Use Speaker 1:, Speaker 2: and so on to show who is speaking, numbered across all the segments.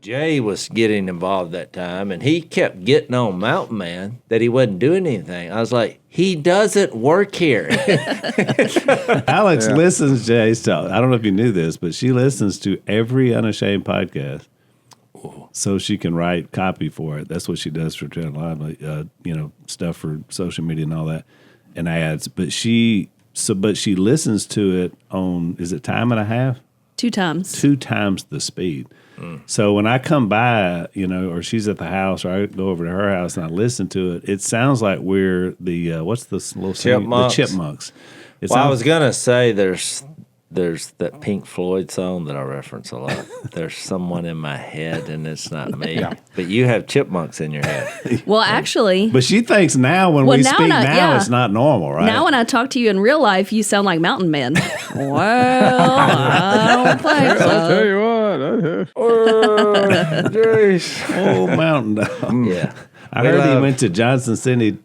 Speaker 1: Jay was getting involved that time, and he kept getting on Mountain Man that he wasn't doing anything. I was like, he doesn't work here.
Speaker 2: Alex listens, Jay. So I don't know if you knew this, but she listens to every Unashamed podcast. So she can write copy for it. That's what she does for Channel Live, stuff for social media and all that, and ads. But she listens to it on, is it time and a half?
Speaker 3: 2 times.
Speaker 2: 2 times the speed. So when I come by, or she's at the house, or I go over to her house and I listen to it, it sounds like we're the what's this little
Speaker 1: Chipmunks.
Speaker 2: The Chipmunks.
Speaker 1: I was gonna say there's that Pink Floyd song that I reference a lot. There's someone in my head, and it's not me. But you have chipmunks in your head.
Speaker 3: Well, actually.
Speaker 2: But she thinks now when we speak it's not normal, right?
Speaker 3: Now when I talk to you in real life, you sound like Mountain Man. Well, I don't think so.
Speaker 4: I'll tell you what.
Speaker 2: Oh, Mountain Dog.
Speaker 1: Yeah.
Speaker 2: I heard he went to Johnson City,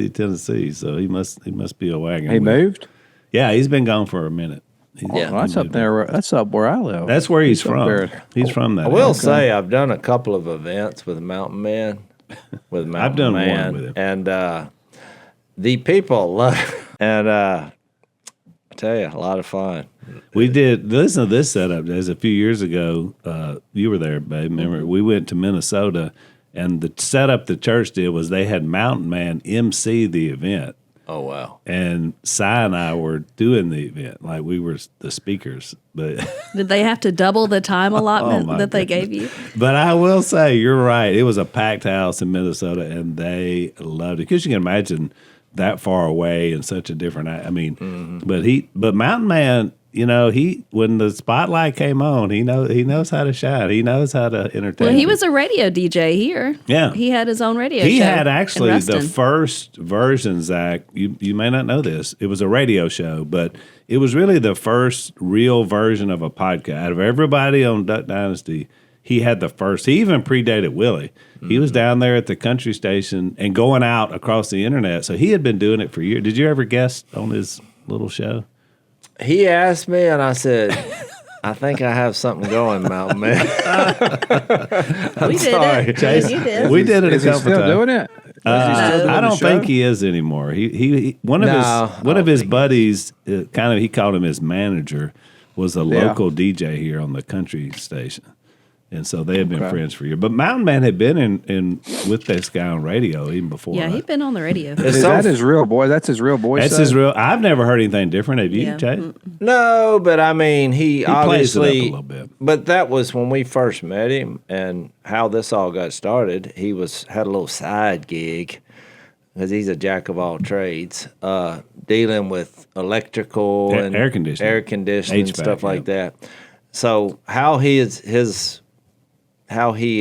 Speaker 2: Tennessee, so he must be a wagon.
Speaker 4: He moved?
Speaker 2: Yeah, he's been gone for a minute.
Speaker 1: Yeah.
Speaker 4: Well, that's up there. That's up where I live.
Speaker 2: That's where he's from. He's from that.
Speaker 1: I will say I've done a couple of events with Mountain Man.
Speaker 2: I've done one with him.
Speaker 1: And the people love it. And I tell you, a lot of fun.
Speaker 2: We did, listen to this setup, Des. A few years ago, you were there, babe. Remember, we went to Minnesota, and the setup the church did was they had Mountain Man MC the event.
Speaker 1: Oh, wow.
Speaker 2: And Si and I were doing the event, like we were the speakers. But
Speaker 3: Did they have to double the time allotment that they gave you?
Speaker 2: But I will say, you're right. It was a packed house in Minnesota, and they loved it. Because you can imagine that far away and such a different, but Mountain Man, when the spotlight came on, he knows how to shine. He knows how to entertain.
Speaker 3: Well, he was a radio DJ here.
Speaker 2: Yeah.
Speaker 3: He had his own radio show.
Speaker 2: He had actually
Speaker 3: in
Speaker 2: the
Speaker 3: Ruston.
Speaker 2: first version, Zach. You may not know this. It was a radio show, but it was really the first real version of a podcast. Out of everybody on Duck Dynasty, he had the first. He even predated Willie. He was down there at the country station and going out across the internet. So he had been doing it for years. Did you ever guest on his little show?
Speaker 1: He asked me, and I said, I think I have something going, Mountain Man.
Speaker 3: We did it.
Speaker 2: Chase.
Speaker 3: You did.
Speaker 2: We did it
Speaker 4: Is
Speaker 2: a
Speaker 4: he
Speaker 2: couple
Speaker 4: still
Speaker 2: times.
Speaker 4: doing it?
Speaker 2: I don't think he is anymore. One of his buddies, he called him his manager, was a local DJ here on the country station. And so they had been friends for years. But Mountain Man had been in with this guy on radio even before.
Speaker 3: Yeah, he'd been on the radio.
Speaker 4: Is that his real boy? That's his real voice?
Speaker 2: That's his real. I've never heard anything different. Have you,
Speaker 3: Yeah.
Speaker 2: Jay?
Speaker 1: No, but I mean, he
Speaker 2: plays it up
Speaker 1: obviously,
Speaker 2: a little bit.
Speaker 1: But that was when we first met him, and how this all got started. He had a little side gig because he's a jack of all trades, dealing with electrical and
Speaker 2: air conditioning,
Speaker 1: HVAC, stuff like that. So how he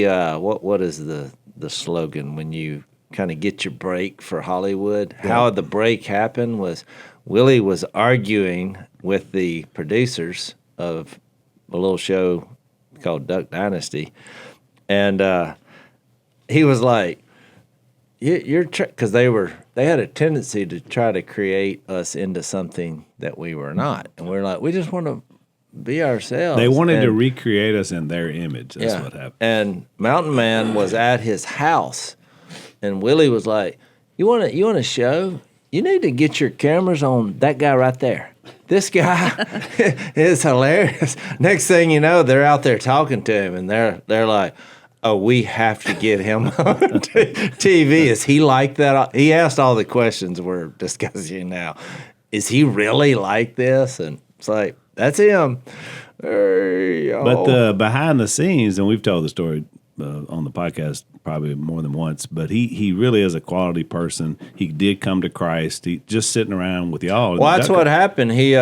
Speaker 1: what is the slogan when you kind of get your break for Hollywood? Yeah. How the break happened was Willie was arguing with the producers of a little show called Duck Dynasty, and he was like, "You're," because they had a tendency to try to create us into something that we were not, and we're like, we just want to be ourselves.
Speaker 2: They wanted to recreate us in their image. That's what happened.
Speaker 1: And Mountain Man was at his house, and Willie was like, "You want a show? You need to get your cameras on that guy right there. This guy is hilarious." Next thing you know, they're out there talking to him, and they're like, "Oh, we have to get him on TV. Is he like that?" He asked all the questions we're discussing now. Is he really like this? And it's like, that's him. Hey,
Speaker 2: but the behind the scenes, and we've told the story on the podcast probably more than once, but he really is a quality person. He did come to Christ. He just sitting around with y'all.
Speaker 1: Well, that's what happened. He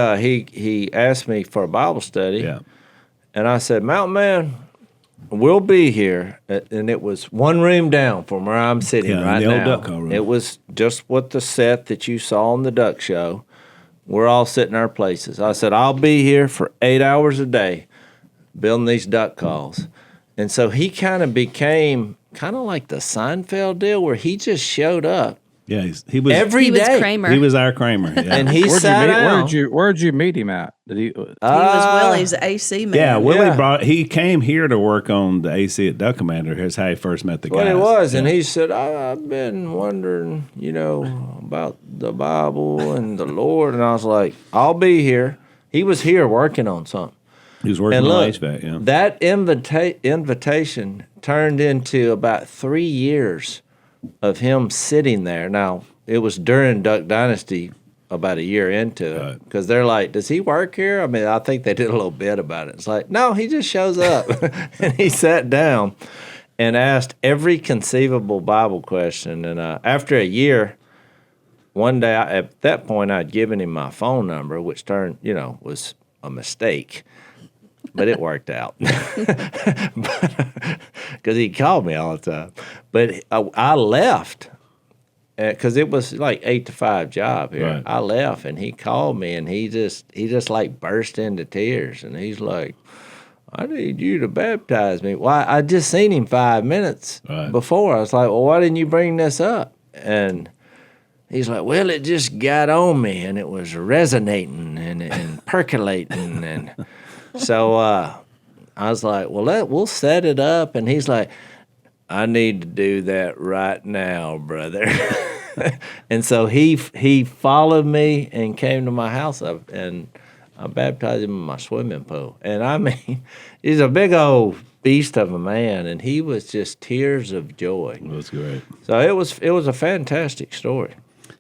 Speaker 1: asked me for a Bible study.
Speaker 2: Yeah.
Speaker 1: And I said, Mountain Man, we'll be here. And it was one room down from where I'm sitting right
Speaker 2: the
Speaker 1: now.
Speaker 2: old duck call room.
Speaker 1: It was just what the set that you saw on the Duck Show. We're all sitting our places. I said, I'll be here for 8 hours a day building these duck calls. And so he kind of became kind of like the Seinfeld deal where he just showed up
Speaker 2: Yeah, he was
Speaker 1: every
Speaker 3: He was
Speaker 1: day.
Speaker 3: Kramer.
Speaker 2: He was our Kramer. Yeah.
Speaker 1: And he
Speaker 4: Where'd
Speaker 1: sat
Speaker 4: you meet,
Speaker 1: down.
Speaker 4: where'd you meet him at? Did he?
Speaker 5: He was Willie's AC man.
Speaker 2: Yeah, Willie
Speaker 1: Yeah.
Speaker 2: he came here to work on the AC at Duck Commander. Here's how he first met the guys.
Speaker 1: What it was, and
Speaker 2: Yeah.
Speaker 1: he said, I've been wondering, about the Bible and the Lord. And I was like, I'll be here. He was here working on something.
Speaker 2: He was working
Speaker 1: And
Speaker 2: on
Speaker 1: look,
Speaker 2: HVAC, yeah.
Speaker 1: that invitation turned into about 3 years of him sitting there. Now, it was during Duck Dynasty, about a year into it,
Speaker 2: Right.
Speaker 1: because they're like, does he work here? I mean, I think they did a little bit about it. It's like, no, he just shows up. And he sat down and asked every conceivable Bible question. And after a year, one day, at that point, I'd given him my phone number, which turned, was a mistake. But it worked out because he called me all the time. But I left because it was like 8 to 5 job here.
Speaker 2: Right.
Speaker 1: I left and he called me and he just like burst into tears and he's like, I need you to baptize me. Well, I just seen him 5 minutes
Speaker 2: Right.
Speaker 1: before. I was like, well, why didn't you bring this up? And he's like, well, it just got on me and it was resonating and percolating and. So I was like, well, we'll set it up. And he's like, I need to do that right now, brother. And so he followed me and came to my house and I baptized him in my swimming pool. And I mean, he's a big old beast of a man, and he was just tears of joy.
Speaker 2: That's great.
Speaker 1: So it was a fantastic story.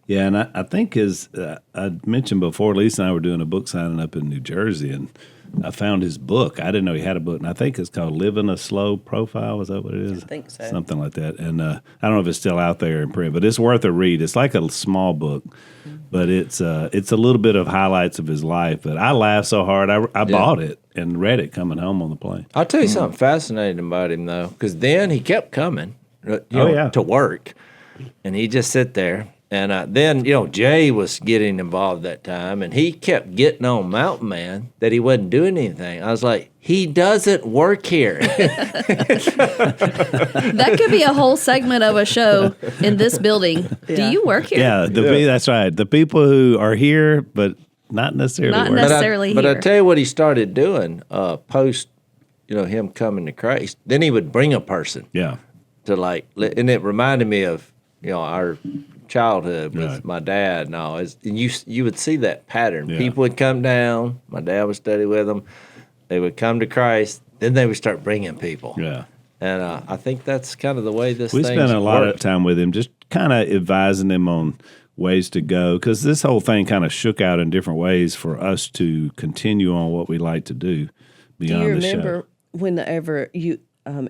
Speaker 2: Yeah, and I think I mentioned before, Lisa and I were doing a book signing up in New Jersey, and I found his book. I didn't know he had a book, and I think it's called Living a Slow Profile. Is that what it is?
Speaker 5: I think so.
Speaker 2: Something like that. And I don't know if it's still out there in print, but it's worth a read. It's like a small book, but it's a little bit of highlights of his life. But I laughed so hard, I bought it and read it coming home on the plane.
Speaker 1: I'll tell you something fascinating about him, though, because then he kept coming
Speaker 2: yeah.
Speaker 1: to work, and he'd just sit there. And then, Jay was getting involved that time, and he kept getting on Mountain Man that he wasn't doing anything. I was like, he doesn't work here.
Speaker 3: That could be a whole segment of a show in this building. Do you work here?
Speaker 2: Yeah, that's right. The people who are here, but not necessarily
Speaker 3: Not
Speaker 2: work.
Speaker 3: necessarily
Speaker 1: But I
Speaker 3: here.
Speaker 1: tell you what he started doing post, him coming to Christ. Then he would bring a person
Speaker 2: Yeah.
Speaker 1: to and it reminded me of, our childhood with
Speaker 2: Right.
Speaker 1: my dad and all. And you would see that pattern.
Speaker 2: Yeah.
Speaker 1: People would come down. My dad would study with them. They would come to Christ. Then they would start bringing people.
Speaker 2: Yeah.
Speaker 1: And I think that's kind of the way this
Speaker 2: We
Speaker 1: thing
Speaker 2: spent a lot of time with him, just kind of advising him on ways to go, because this whole thing kind of shook out in different ways for us to continue on what we like to do
Speaker 5: Do
Speaker 2: beyond
Speaker 5: you
Speaker 2: the show.
Speaker 5: remember whenever you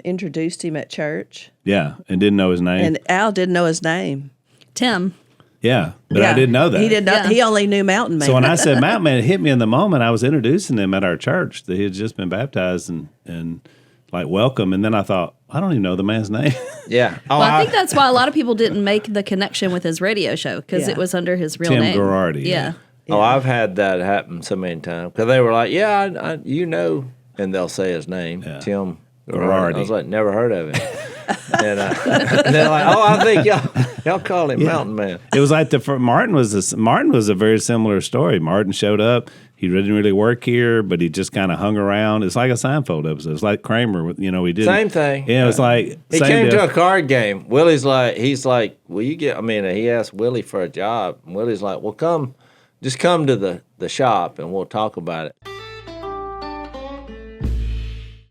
Speaker 5: introduced him at church?
Speaker 2: Yeah, and didn't know his name.
Speaker 5: And Al didn't know his name.
Speaker 3: Tim.
Speaker 2: Yeah, but I
Speaker 5: Yeah.
Speaker 2: didn't know that.
Speaker 5: He did not.
Speaker 3: Yeah.
Speaker 5: He only knew Mountain Man.
Speaker 2: So when I said Mountain Man, it hit me in the moment. I was introducing him at our church that he had just been baptized and like welcome. And then I thought, I don't even know the man's name.
Speaker 1: Yeah. Oh,
Speaker 3: Well, I think that's why a lot of people didn't make the connection with his radio show because
Speaker 5: Yeah.
Speaker 3: it was under his real
Speaker 2: Tim
Speaker 3: name.
Speaker 2: Girardi,
Speaker 3: Yeah.
Speaker 1: Oh, I've had that happen so many times because they were like, "Yeah, and they'll say his name, Tim Girardi. I was like, "Never heard of him." and they're like, "Oh, I think y'all call him Mountain Man."
Speaker 2: It was like Martin was a very similar story. Martin showed up. He didn't really work here, but he just kind of hung around. It's like a Seinfeld episode. It's like Kramer. We did
Speaker 1: Same thing.
Speaker 2: Yeah, it was like
Speaker 1: He
Speaker 2: same
Speaker 1: came
Speaker 2: deal.
Speaker 1: to a card game. He's like, "Will you get?" He asked Willie for a job, and Willie's like, "Well, just come to the shop, and we'll talk about it."